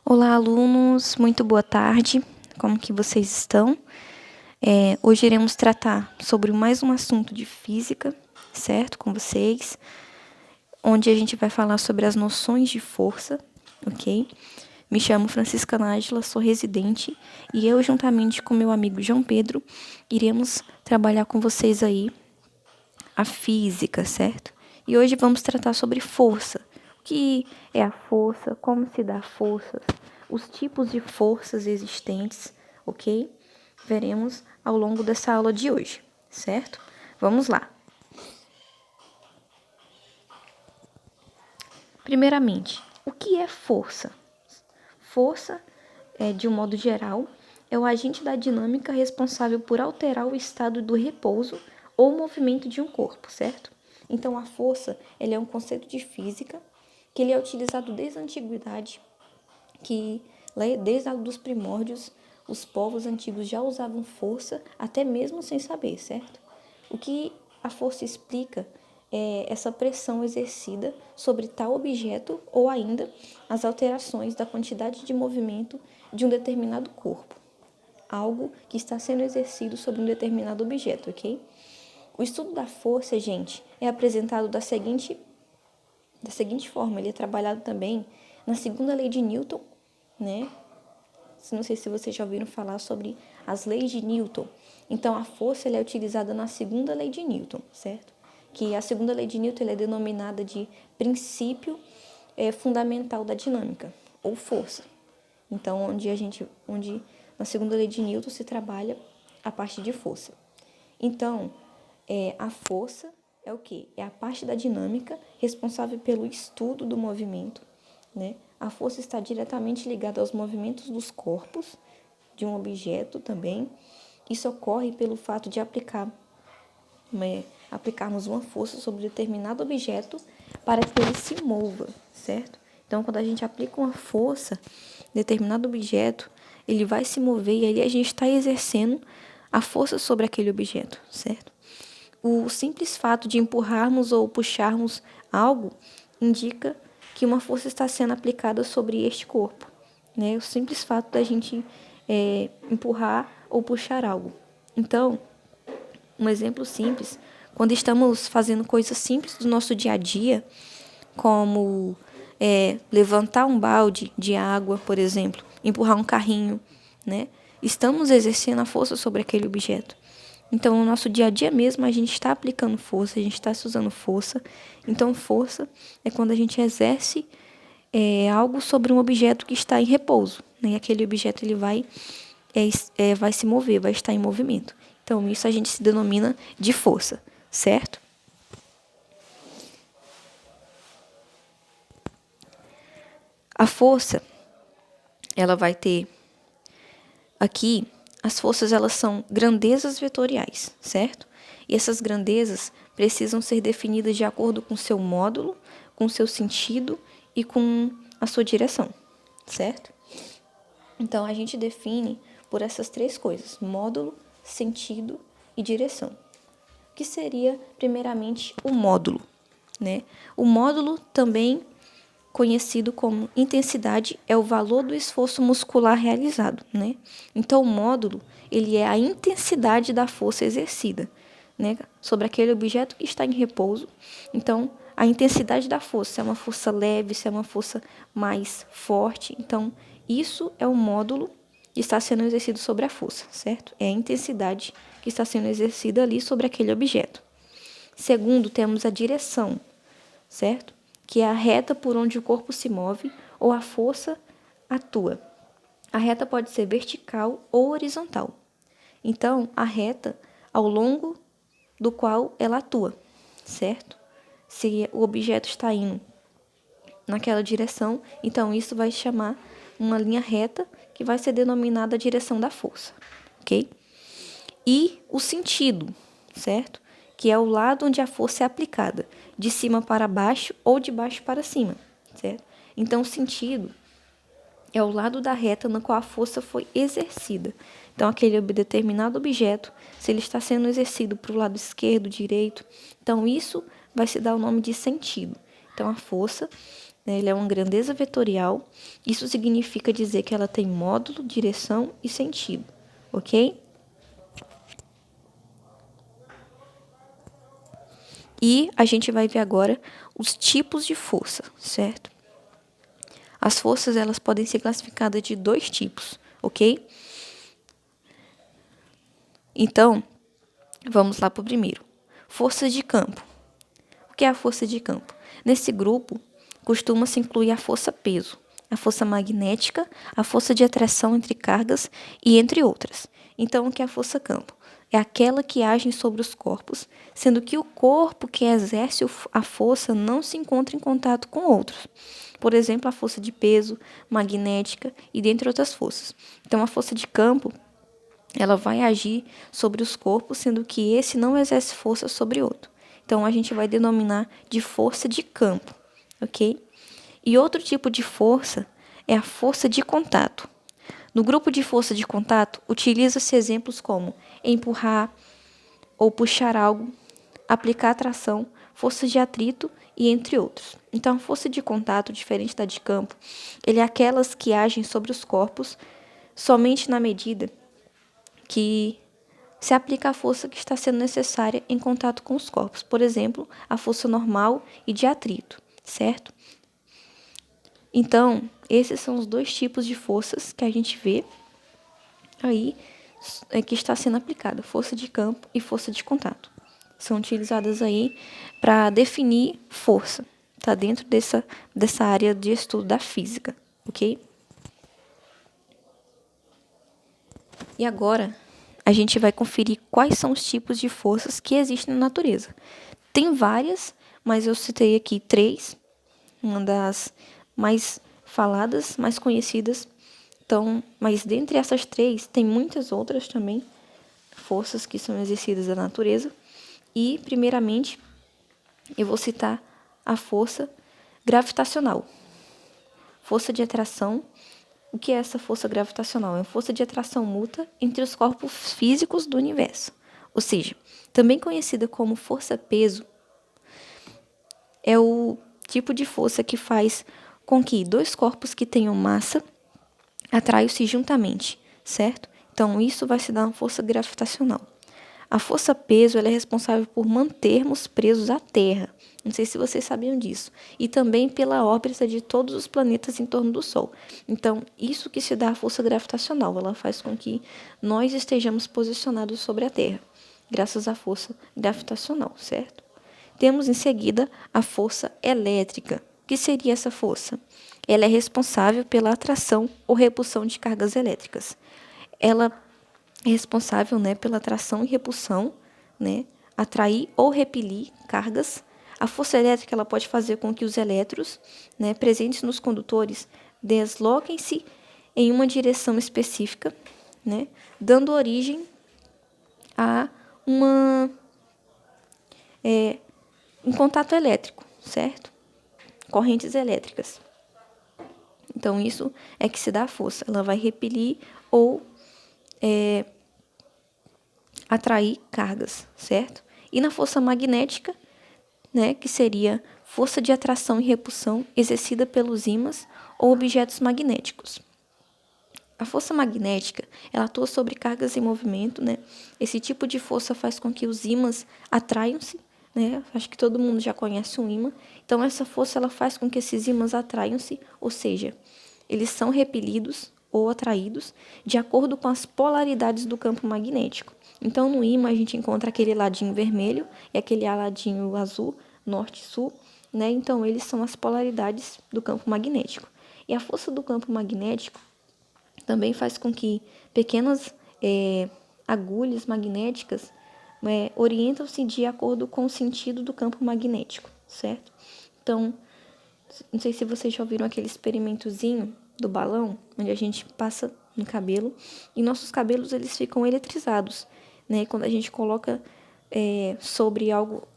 Olá, alunos, muito boa tarde, como que vocês estão? Hoje iremos tratar sobre mais um assunto de física, certo, com vocês, onde a gente vai falar sobre as noções de força, ok? Me chamo Francisca Nájila, sou residente, e eu, juntamente com meu amigo João Pedro, iremos trabalhar com vocês aí a física, certo? E hoje vamos tratar sobre força. O que é a força? Como se dá forças? Os tipos de forças existentes, ok? Veremos ao longo dessa aula de hoje, certo? Vamos lá. Primeiramente, o que é força? Força, de um modo geral, é o agente da dinâmica responsável por alterar o estado do repouso ou movimento de um corpo, certo? Então, a força, ele é um conceito de física que ele é utilizado desde a antiguidade, que desde os primórdios, os povos antigos já usavam força, até mesmo sem saber, certo? O que a força explica é essa pressão exercida sobre tal objeto ou ainda as alterações da quantidade de movimento de um determinado corpo, algo que está sendo exercido sobre um determinado objeto, ok? O estudo da força, gente, é apresentado da seguinte forma. Ele é trabalhado também na segunda lei de Newton, né? Não sei se vocês já ouviram falar sobre as leis de Newton. Então, a força ela é utilizada na segunda lei de Newton, certo? Que a segunda lei de Newton ela é denominada de princípio fundamental da dinâmica, ou força. Então, onde na segunda lei de Newton se trabalha a parte de força. Então, a força é o quê? É a parte da dinâmica responsável pelo estudo do movimento, né? A força está diretamente ligada aos movimentos dos corpos de um objeto também. Isso ocorre pelo fato de aplicarmos uma força sobre determinado objeto para que ele se mova, certo? Então, quando a gente aplica uma força em determinado objeto, ele vai se mover e aí a gente está exercendo a força sobre aquele objeto, certo? O simples fato de empurrarmos ou puxarmos algo indica que uma força está sendo aplicada sobre este corpo, né? O simples fato da gente empurrar ou puxar algo. Então, um exemplo simples, quando estamos fazendo coisas simples do nosso dia a dia, como levantar um balde de água, por exemplo, empurrar um carrinho, né? Estamos exercendo a força sobre aquele objeto. Então, no nosso dia a dia mesmo, a gente está aplicando força, a gente está usando força. Então, força é quando a gente exerce algo sobre um objeto que está em repouso, né? E aquele objeto ele vai se mover, vai estar em movimento. Então, isso a gente se denomina de força, certo? A força, ela vai ter aqui, as forças elas são grandezas vetoriais, certo? E essas grandezas precisam ser definidas de acordo com seu módulo, com seu sentido e com a sua direção, certo? Então, a gente define por essas três coisas: módulo, sentido e direção. O que seria, primeiramente, o módulo, né? O módulo, também conhecido como intensidade, é o valor do esforço muscular realizado, né? Então, o módulo, ele é a intensidade da força exercida, né, sobre aquele objeto que está em repouso. Então, a intensidade da força, se é uma força leve, se é uma força mais forte. Então, isso é o módulo que está sendo exercido sobre a força, certo? É a intensidade que está sendo exercida ali sobre aquele objeto. Segundo, temos a direção, certo? Que é a reta por onde o corpo se move ou a força atua. A reta pode ser vertical ou horizontal. Então, a reta ao longo do qual ela atua, certo? Se o objeto está indo naquela direção, então isso vai chamar uma linha reta que vai ser denominada a direção da força, ok? E o sentido, certo? Que é o lado onde a força é aplicada, de cima para baixo ou de baixo para cima, certo? Então, o sentido é o lado da reta na qual a força foi exercida. Então, aquele determinado objeto, se ele está sendo exercido para o lado esquerdo, direito, então isso vai se dar o nome de sentido. Então, a força né? Ela é uma grandeza vetorial. Isso significa dizer que ela tem módulo, direção e sentido, ok? E a gente vai ver agora os tipos de força, certo? As forças, elas podem ser classificadas de 2 tipos, ok? Então, vamos lá para o primeiro. Forças de campo. O que é a força de campo? Nesse grupo, costuma-se incluir a força-peso, a força magnética, a força de atração entre cargas e entre outras. Então, o que é a força-campo? É aquela que age sobre os corpos, sendo que o corpo que exerce a força não se encontra em contato com outros. Por exemplo, a força de peso, magnética e dentre outras forças. Então, a força de campo, ela vai agir sobre os corpos, sendo que esse não exerce força sobre outro. Então, a gente vai denominar de força de campo, ok? E outro tipo de força é a força de contato. No grupo de força de contato, utiliza-se exemplos como empurrar ou puxar algo, aplicar tração, força de atrito e entre outros. Então, a força de contato, diferente da de campo, ele é aquelas que agem sobre os corpos somente na medida que se aplica a força que está sendo necessária em contato com os corpos. Por exemplo, a força normal e de atrito, certo? Então, esses são os 2 tipos de forças que a gente vê aí que está sendo aplicada, força de campo e força de contato. São utilizadas aí para definir força. Está dentro dessa área de estudo da física, ok? E agora, a gente vai conferir quais são os tipos de forças que existem na natureza. Tem várias, mas eu citei aqui 3, uma das mais faladas, mais conhecidas. Então, mas dentre essas 3, tem muitas outras também, forças que são exercidas na natureza. E, primeiramente, eu vou citar a força gravitacional. Força de atração. O que é essa força gravitacional? É uma força de atração mútua entre os corpos físicos do universo. Ou seja, também conhecida como força-peso, é o tipo de força que faz com que 2 corpos que tenham massa atraiam-se juntamente, certo? Então, isso vai se dar uma força gravitacional. A força-peso ela é responsável por mantermos presos à Terra. Não sei se vocês sabiam disso. E também pela órbita de todos os planetas em torno do Sol. Então, isso que se dá a força gravitacional. Ela faz com que nós estejamos posicionados sobre a Terra, graças à força gravitacional, certo? Temos em seguida a força elétrica. O que seria essa força? Ela é responsável pela atração ou repulsão de cargas elétricas. Ela é responsável, né, pela atração e repulsão, né, atrair ou repelir cargas. A força elétrica ela pode fazer com que os elétrons, né, presentes nos condutores desloquem-se em uma direção específica, né, dando origem a um contato elétrico, certo? Correntes elétricas. Então, isso é que se dá a força. Ela vai repelir ou atrair cargas, certo? E na força magnética, né, que seria força de atração e repulsão exercida pelos ímãs ou objetos magnéticos. A força magnética, ela atua sobre cargas em movimento, né? Esse tipo de força faz com que os ímãs atraiam-se, né? Acho que todo mundo já conhece um ímã. Então, essa força ela faz com que esses ímãs atraiam-se, ou seja, eles são repelidos ou atraídos de acordo com as polaridades do campo magnético. Então, no ímã, a gente encontra aquele ladinho vermelho e aquele ladinho azul, norte e sul, né? Então, eles são as polaridades do campo magnético. E a força do campo magnético também faz com que pequenas agulhas magnéticas orientam-se de acordo com o sentido do campo magnético, certo? Então, não sei se vocês já ouviram aquele experimentozinho do balão, onde a gente passa no cabelo e nossos cabelos eles ficam eletrizados, né? Quando a gente coloca sobre algo,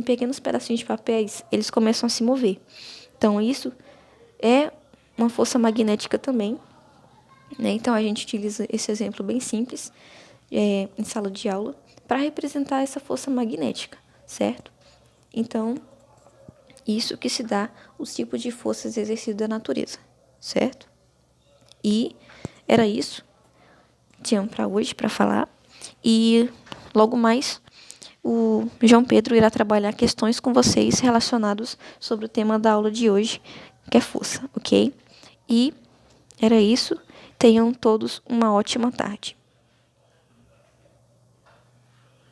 pequenos pedacinhos de papéis, eles começam a se mover. Então, isso é uma força magnética também, né? Então, a gente utiliza esse exemplo bem simples em sala de aula para representar essa força magnética, certo? Então, Isso que se dá os tipos de forças exercidas da natureza, certo? E era isso que tinham para hoje para falar. E logo mais o João Pedro irá trabalhar questões com vocês relacionados sobre o tema da aula de hoje, que é força, ok? E era isso. Tenham todos uma ótima tarde.